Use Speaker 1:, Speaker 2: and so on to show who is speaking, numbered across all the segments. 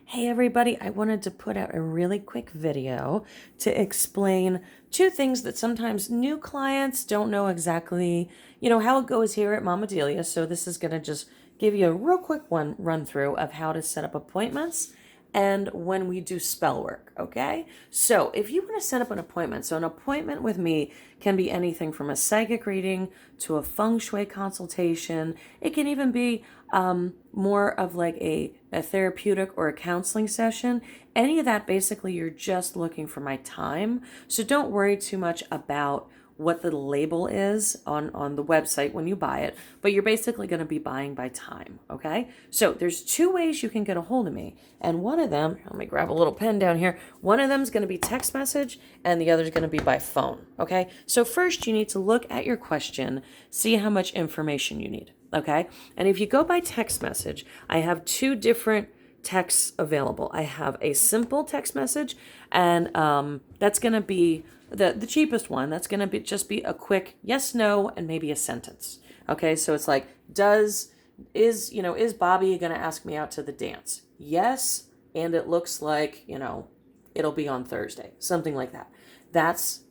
Speaker 1: Hey everybody, I wanted to put out a really quick video to explain two things that sometimes new clients don't know exactly, how it goes here at Mama Delia. So this is going to just give you a real quick run through of how to set up appointments and when we do spell work, okay? So if you want to set up an appointment, so an appointment with me can be anything from a psychic reading to a feng shui consultation. It can even be more of like a therapeutic or a counseling session. Any of that, basically, you're just looking for my time. So don't worry too much about what the label is on the website when you buy it, but you're basically going to be buying by time, okay? So there's two ways you can get a hold of me, and one of them, let me grab a little pen down here, one of them is going to be text message, and the other is going to be by phone, okay? So first you need to look at your question, see how much information you need, okay? And if you go by text message, I have two different texts available. I have a simple text message, and that's going to be the cheapest one. That's going to be just be a quick yes, no, and maybe a sentence. Okay, so it's like, is Bobby going to ask me out to the dance? Yes, and it looks like, it'll be on Thursday, something like that. That's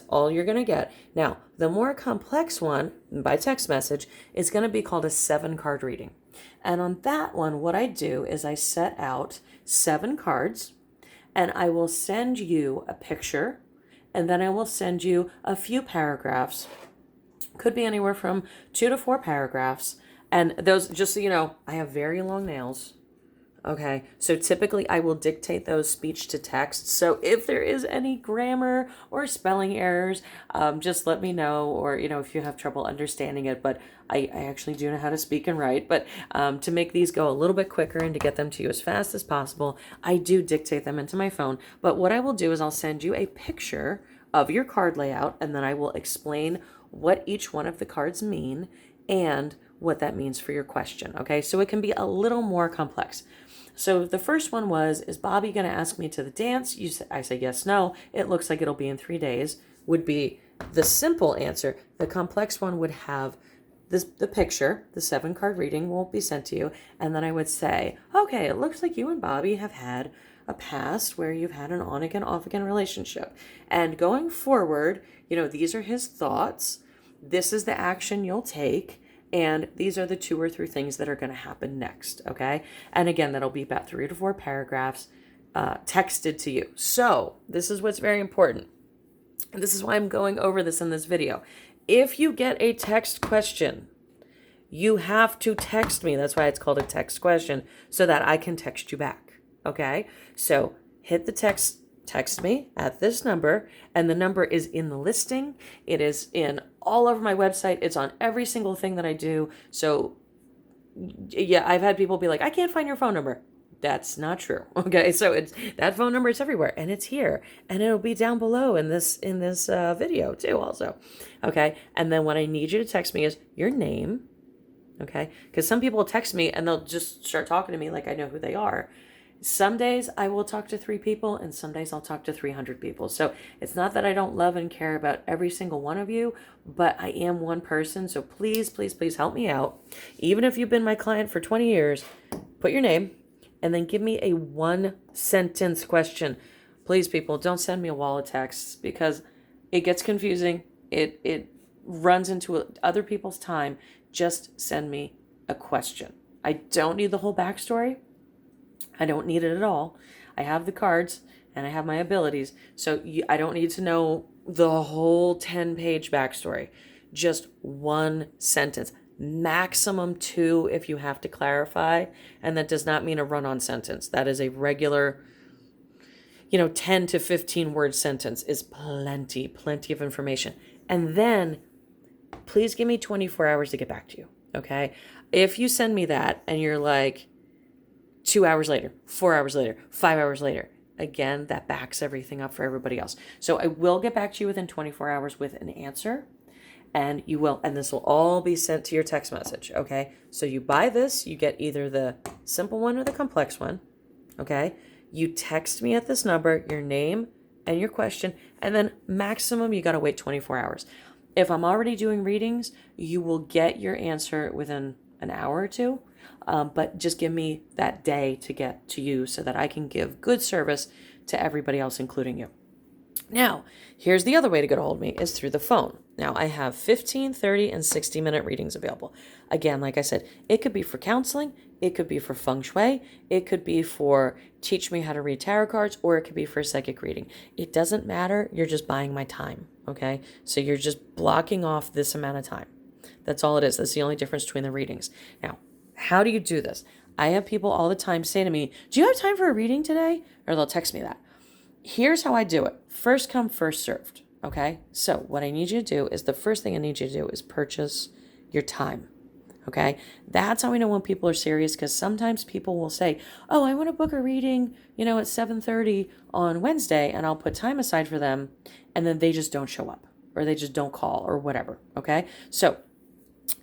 Speaker 1: all you're going to get. Now, the more complex one by text message is going to be called a 7-card reading. And on that one, what I do is I set out 7 cards, and I will send you a picture, and then I will send you a few paragraphs. Could be anywhere from 2 to 4 paragraphs. And those, just so you know, I have very long nails. Okay, so typically I will dictate those speech to text. So if there is any grammar or spelling errors, just let me know, or, if you have trouble understanding it. But I actually do know how to speak and write. But to make these go a little bit quicker and to get them to you as fast as possible, I do dictate them into my phone. But what I will do is I'll send you a picture of your card layout, and then I will explain what each one of the cards mean and what that means for your question. Okay, so it can be a little more complex. So the first one was, is Bobby going to ask me to the dance? I say yes, no. It looks like it'll be in 3 days, would be the simple answer. The complex one would have the picture, the 7-card reading will be sent to you. And then I would say, okay, it looks like you and Bobby have had a past where you've had an on again, off again relationship. And going forward, these are his thoughts. This is the action you'll take. And these are the 2 or 3 things that are going to happen next, okay? And again, that'll be about 3 to 4 paragraphs texted to you. So this is what's very important. And this is why I'm going over this in this video. If you get a text question, you have to text me. That's why it's called a text question, so that I can text you back, okay? So hit the text me at this number, and the number is in the listing. It is in all over my website. It's on every single thing that I do. So yeah, I've had people be like, I can't find your phone number. That's not true. Okay, so that phone number is everywhere, and it's here, and it'll be down below in this video too also. Okay, and then what I need you to text me is your name. Okay, because some people text me and they'll just start talking to me like I know who they are. Some days I will talk to 3 people, and some days I'll talk to 300 people. So it's not that I don't love and care about every single one of you, but I am one person. So please, please, please help me out. Even if you've been my client for 20 years, put your name and then give me a 1-sentence question. Please, people, don't send me a wall of texts, because it gets confusing. It runs into other people's time. Just send me a question. I don't need the whole backstory. I don't need it at all. I have the cards and I have my abilities. So I don't need to know the whole 10-page backstory. Just 1 sentence. Maximum 2 if you have to clarify. And that does not mean a run-on sentence. That is a regular, 10 to 15 word sentence is plenty of information. And then please give me 24 hours to get back to you. Okay? If you send me that and you're like, 2 hours later, 4 hours later, 5 hours later, again, that backs everything up for everybody else. So I will get back to you within 24 hours with an answer, and this will all be sent to your text message, okay? So you buy this, you get either the simple one or the complex one, okay? You text me at this number, your name and your question, and then maximum, you got to wait 24 hours. If I'm already doing readings, you will get your answer within an hour or 2. but just give me that day to get to you so that I can give good service to everybody else, including you. Now, here's the other way to get a hold of me is through the phone. Now, I have 15, 30, and 60-minute readings available. Again, like I said, it could be for counseling, it could be for feng shui, it could be for teach me how to read tarot cards, or it could be for a psychic reading. It doesn't matter. You're just buying my time, okay? So you're just blocking off this amount of time. That's all it is. That's the only difference between the readings. Now, how do you do this? I have people all the time say to me, do you have time for a reading today? Or they'll text me that. Here's how I do it. First come, first served. Okay. So what I need you to do is the first thing I need you to do is purchase your time. Okay. That's how we know when people are serious, because sometimes people will say, oh, I want to book a reading, at 7:30 on Wednesday, and I'll put time aside for them. And then they just don't show up, or they just don't call, or whatever. Okay. So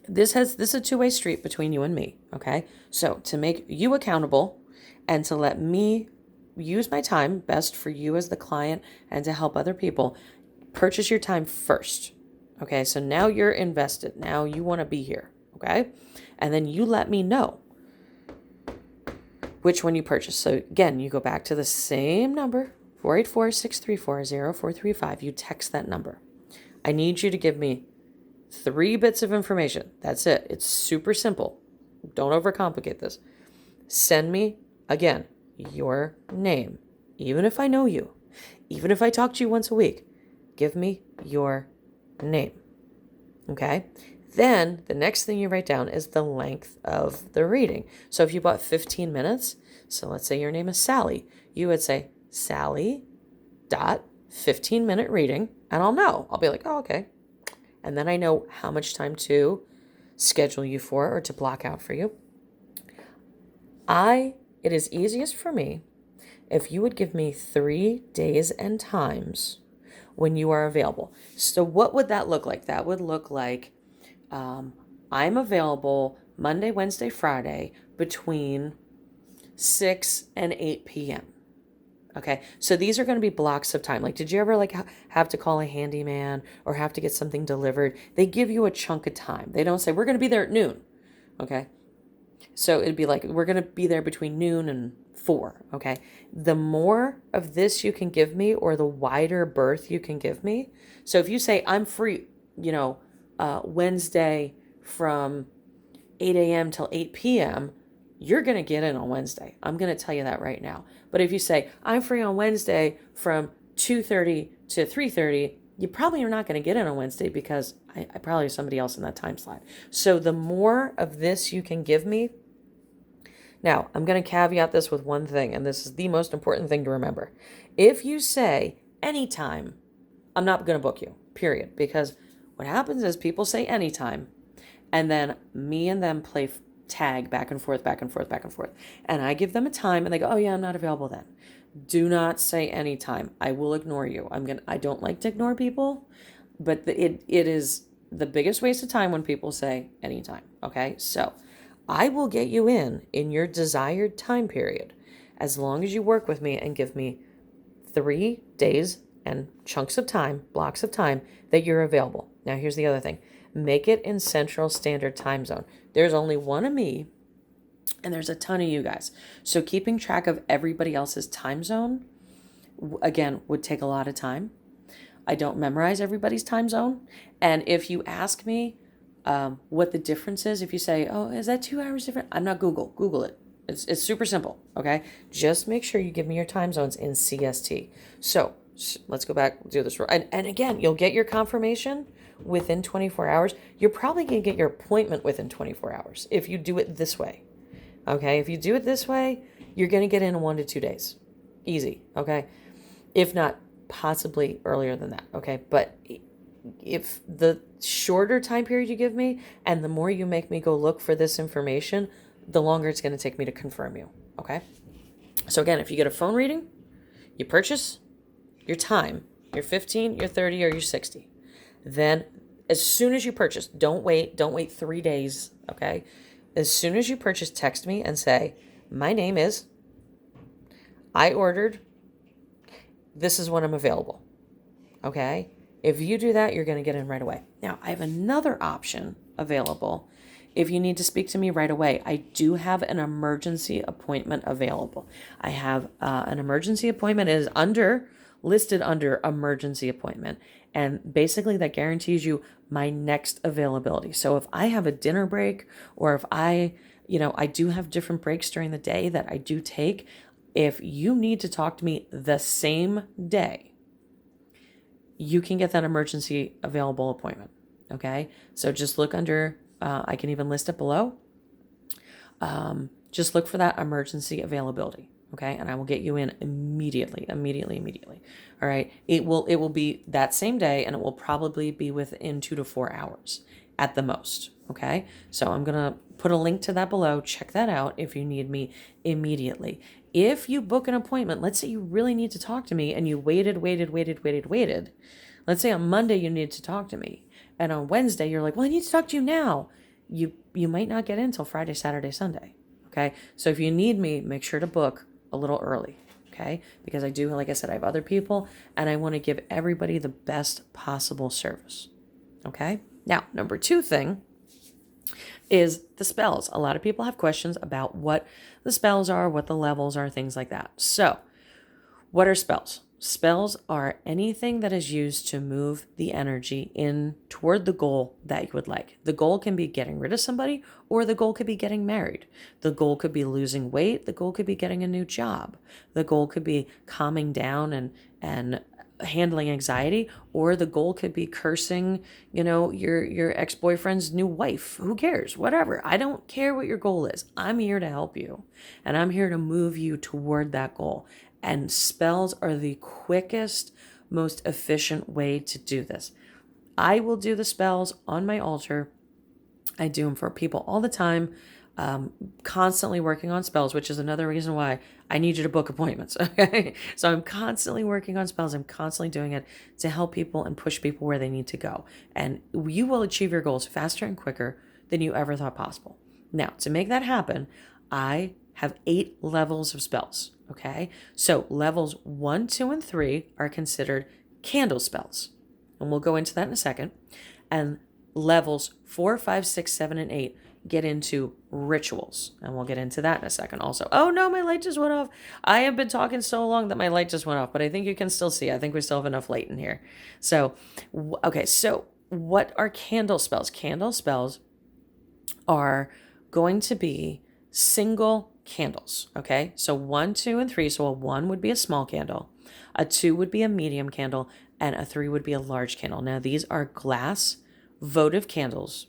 Speaker 1: this is a two-way street between you and me. Okay. So to make you accountable and to let me use my time best for you as the client and to help other people, purchase your time first. Okay, so now you're invested. Now you want to be here. Okay, and then you let me know which one you purchase. So again, you go back to the same number, 484-634-0435. You text that number. I need you to give me 3 bits of information. That's it. It's super simple. Don't overcomplicate this. Send me, again, your name. Even if I know you, even if I talk to you once a week, give me your name. Okay? Then the next thing you write down is the length of the reading. So if you bought 15 minutes, so let's say your name is Sally, you would say Sally dot 15-minute reading, and I'll know. I'll be like, oh, okay. And then I know how much time to schedule you for or to block out for you. It is easiest for me if you would give me 3 days and times when you are available. So what would that look like? That would look like I'm available Monday, Wednesday, Friday between 6 and 8 p.m. Okay, so these are going to be blocks of time. Like, did you ever have to call a handyman or have to get something delivered? They give you a chunk of time. They don't say, we're going to be there at noon. Okay. So it'd be like, we're going to be there between noon and 4, okay? The more of this you can give me, or the wider berth you can give me. So if you say, I'm free, Wednesday from 8 a.m. till 8 p.m., you're going to get in on Wednesday. I'm going to tell you that right now. But if you say, I'm free on Wednesday from 2:30 to 3:30, you probably are not going to get in on Wednesday, because I probably have somebody else in that time slot. So the more of this you can give me. Now, I'm going to caveat this with one thing, and this is the most important thing to remember. If you say anytime, I'm not going to book you, period. Because what happens is people say anytime, and then me and them play tag back and forth, back and forth, back and forth. And I give them a time, and they go, oh yeah, I'm not available then. Do not say anytime. I will ignore you. I don't like to ignore people, but it is the biggest waste of time when people say anytime. Okay, so I will get you in your desired time period as long as you work with me and give me 3 days and chunks of time, blocks of time that you're available. Now, here's the other thing. Make it in Central Standard Time Zone. There's only one of me, and there's a ton of you guys. So keeping track of everybody else's time zone, again, would take a lot of time. I don't memorize everybody's time zone. And if you ask me what the difference is, if you say, oh, is that 2 hours different? I'm not Google it. It's super simple, okay? Just make sure you give me your time zones in CST. So let's go back, do this. And again, you'll get your confirmation within 24 hours. You're probably going to get your appointment within 24 hours if you do it this way, okay? If you do it this way, you're going to get in 1 to 2 days. Easy, okay? If not, possibly earlier than that, okay? But if the shorter time period you give me and the more you make me go look for this information, the longer it's going to take me to confirm you, okay? So again, if you get a phone reading, you purchase your time, your 15, your 30, or your 60. Then as soon as you purchase, don't wait 3 days, okay? As soon as you purchase, text me and say, my name is, I ordered, this is when I'm available, okay? If you do that, you're going to get in right away. Now, I have another option available if you need to speak to me right away, I do have an emergency appointment available. I have an emergency appointment is listed under emergency appointment. And basically that guarantees you my next availability. So if I have a dinner break, or if I do have different breaks during the day that I do take, if you need to talk to me the same day, you can get that emergency available appointment. Okay. So just look under, I can even list it below. Just look for that emergency availability. Okay. And I will get you in immediately. All right. It will be that same day, and it will probably be within 2 to 4 hours at the most. Okay. So I'm going to put a link to that below. Check that out if you need me immediately. If you book an appointment, let's say you really need to talk to me and you waited. Let's say on Monday you need to talk to me, and on Wednesday you're like, well, I need to talk to you now. You might not get in until Friday, Saturday, Sunday. Okay. So if you need me, make sure to book a little early. Okay. Because I do, like I said, I have other people, and I want to give everybody the best possible service. Okay. Now, number 2 thing is the spells. A lot of people have questions about what the spells are, what the levels are, things like that. So, what are spells? Spells are anything that is used to move the energy in toward the goal that you would like. The goal can be getting rid of somebody, or the goal could be getting married. The goal could be losing weight. The goal could be getting a new job. The goal could be calming down and handling anxiety, or the goal could be cursing, your ex-boyfriend's new wife. Who cares? Whatever. I don't care what your goal is. I'm here to help you, and I'm here to move you toward that goal. And spells are the quickest, most efficient way to do this. I will do the spells on my altar. I do them for people all the time, constantly working on spells, which is another reason why I need you to book appointments. Okay. So I'm constantly working on spells. I'm constantly doing it to help people and push people where they need to go. And you will achieve your goals faster and quicker than you ever thought possible. Now, to make that happen, I have 8 levels of spells. Okay. So levels 1, 2, and 3 are considered candle spells. And we'll go into that in a second. And levels 4, 5, 6, 7, and 8 get into rituals. And we'll get into that in a second also. Oh no, my light just went off. I have been talking so long that my light just went off, but I think you can still see. I think we still have enough light in here. So, okay. So what are candle spells? Candle spells are going to be single candles. Okay. So 1, 2, and 3. So a 1 would be a small candle. A 2 would be a medium candle, and a 3 would be a large candle. Now these are glass votive candles,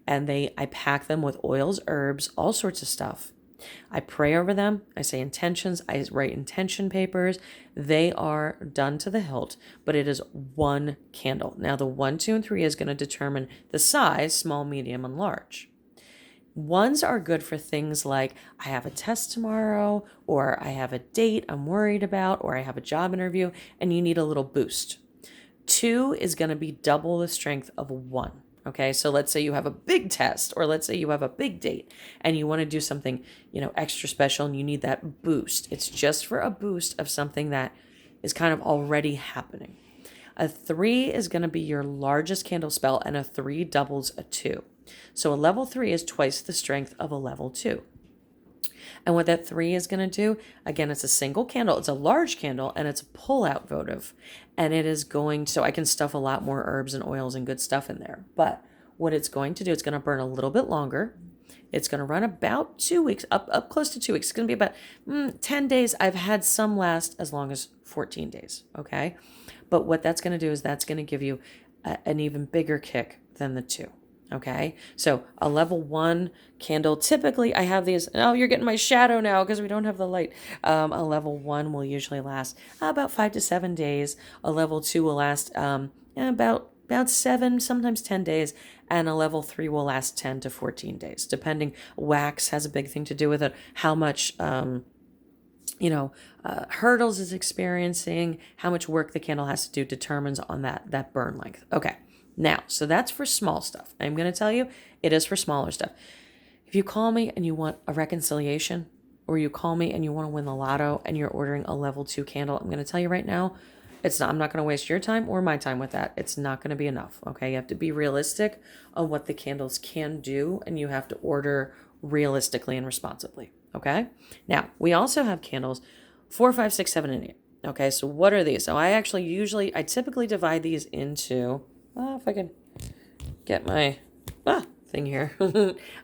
Speaker 1: and I pack them with oils, herbs, all sorts of stuff. I pray over them. I say intentions. I write intention papers. They are done to the hilt, but it is 1 candle. Now the 1, 2, and 3 is going to determine the size, small, medium, and large. 1s are good for things like I have a test tomorrow, or I have a date I'm worried about, or I have a job interview and you need a little boost. 2 is going to be double the strength of 1. Okay, so let's say you have a big test, or let's say you have a big date and you want to do something, extra special, and you need that boost. It's just for a boost of something that is kind of already happening. A 3 is going to be your largest candle spell, and a 3 doubles a 2. So a level 3 is twice the strength of a level 2. And what that 3 is going to do, again, it's a single candle. It's a large candle, and it's a pull-out votive. And it is so I can stuff a lot more herbs and oils and good stuff in there. But what it's going to do, it's going to burn a little bit longer. It's going to run about 2 weeks, up close to 2 weeks. It's going to be about 10 days. I've had some last as long as 14 days. Okay. But what that's going to do is that's going to give you an even bigger kick than the 2. Okay, so a level 1 candle, typically I have these, you're getting my shadow now because we don't have the light. A level 1 will usually last about 5 to 7 days. A level 2 will last about 7, sometimes 10 days. And a level 3 will last 10 to 14 days, depending. Wax has a big thing to do with it. How much, hurdles is experiencing, how much work the candle has to do determines on that burn length. Okay. Now, so that's for small stuff. I'm going to tell you, it is for smaller stuff. If you call me and you want a reconciliation, or you call me and you want to win the lotto and you're ordering a level 2 candle, I'm going to tell you right now, It's not, I'm not going to waste your time or my time with that. It's not going to be enough. Okay. You have to be realistic on what the candles can do, and you have to order realistically and responsibly. Okay. Now, we also have candles 4, 5, 6, 7, and 8. Okay. So what are these? So I typically divide these into, if I can get my thing here.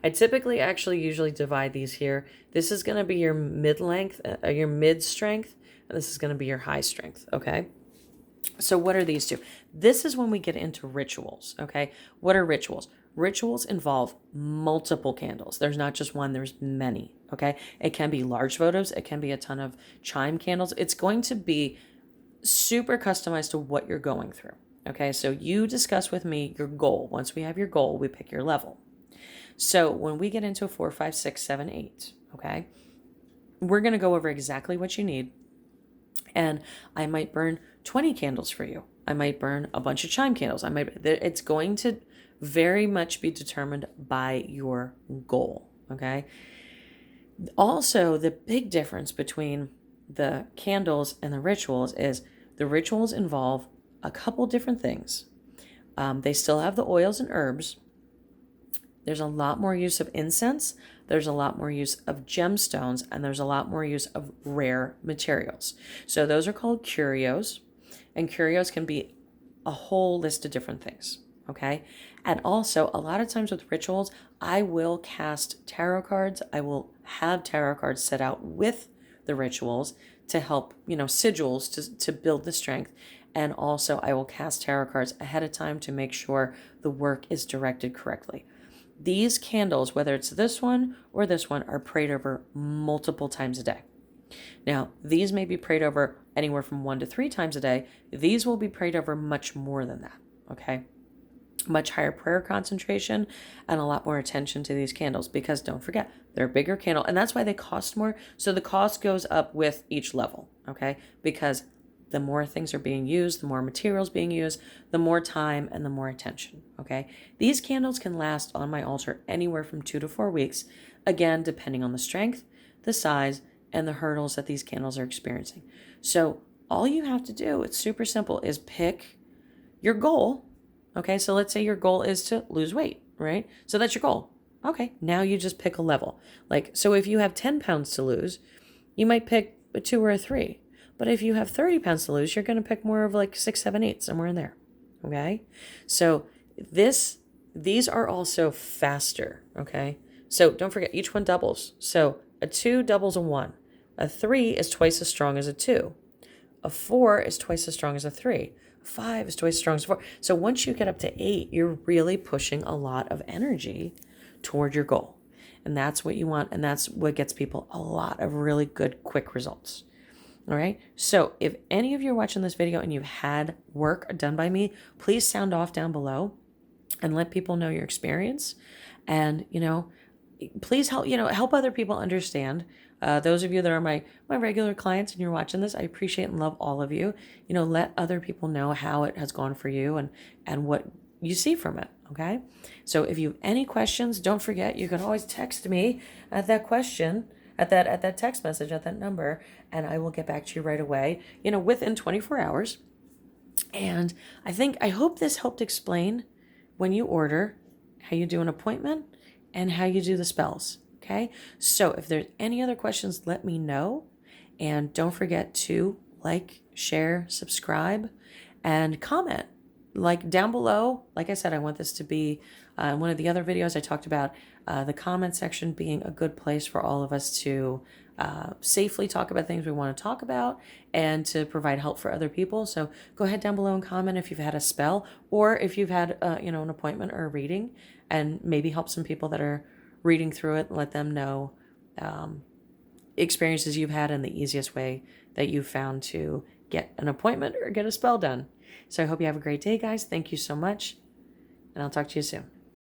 Speaker 1: I typically usually divide these here. This is going to be your mid-length, your mid-strength, and this is going to be your high strength, okay? So what are these two? This is when we get into rituals, okay? What are rituals? Rituals involve multiple candles. There's not just one, there's many, okay? It can be large votives. It can be a ton of chime candles. It's going to be super customized to what you're going through. Okay, so you discuss with me your goal. Once we have your goal, we pick your level. So when we get into 4, 5, 6, 7, 8, okay, we're going to go over exactly what you need. And I might burn 20 candles for you. I might burn a bunch of chime candles. It's going to very much be determined by your goal. Okay. Also, the big difference between the candles and the rituals is the rituals involve a couple different things. They still have the oils and herbs. There's a lot more use of incense. There's a lot more use of gemstones, and there's a lot more use of rare materials. So those are called curios, and curios can be a whole list of different things. Okay. And also a lot of times with rituals, I will cast tarot cards. I will have tarot cards set out with the rituals to help, sigils to build the strength. And also I will cast tarot cards ahead of time to make sure the work is directed correctly. These candles, whether it's this one or this one, are prayed over multiple times a day. Now, these may be prayed over anywhere from 1 to 3 times a day. These will be prayed over much more than that, okay? Much higher prayer concentration and a lot more attention to these candles, because don't forget, they're a bigger candle, and that's why they cost more. So the cost goes up with each level, okay? Because the more things are being used, the more materials being used, the more time and the more attention, okay? These candles can last on my altar anywhere from 2 to 4 weeks, again, depending on the strength, the size, and the hurdles that these candles are experiencing. So all you have to do, it's super simple, is pick your goal, okay? So let's say your goal is to lose weight, right? So that's your goal. Okay, now you just pick a level. So if you have 10 pounds to lose, you might pick a 2 or a 3. But if you have 30 pounds to lose, you're going to pick more of 6, 7, 8, somewhere in there. Okay. So these are also faster. Okay. So don't forget, each one doubles. So a 2 doubles a 1. A 3 is twice as strong as a 2. A 4 is twice as strong as a 3. A 5 is twice as strong as a 4. So once you get up to 8, you're really pushing a lot of energy toward your goal. And that's what you want. And that's what gets people a lot of really good, quick results. All right. So if any of you are watching this video and you've had work done by me, please sound off down below and let people know your experience. And, please help other people understand. Those of you that are my regular clients and you're watching this, I appreciate and love all of you. Let other people know how it has gone for you and what you see from it. Okay. So if you have any questions, don't forget, you can always text me at that question, at that text message, at that number, and I will get back to you right away, within 24 hours. And I hope this helped explain when you order, how you do an appointment and how you do the spells. Okay. So if there's any other questions, let me know. And don't forget to share, subscribe, and comment. Down below. Like I said, I want this to be one of the other videos I talked about, the comment section being a good place for all of us to safely talk about things we want to talk about and to provide help for other people. So go ahead down below and comment if you've had a spell, or if you've had an appointment or a reading, and maybe help some people that are reading through it and let them know experiences you've had and the easiest way that you've found to get an appointment or get a spell done. So I hope you have a great day, guys. Thank you so much, and I'll talk to you soon.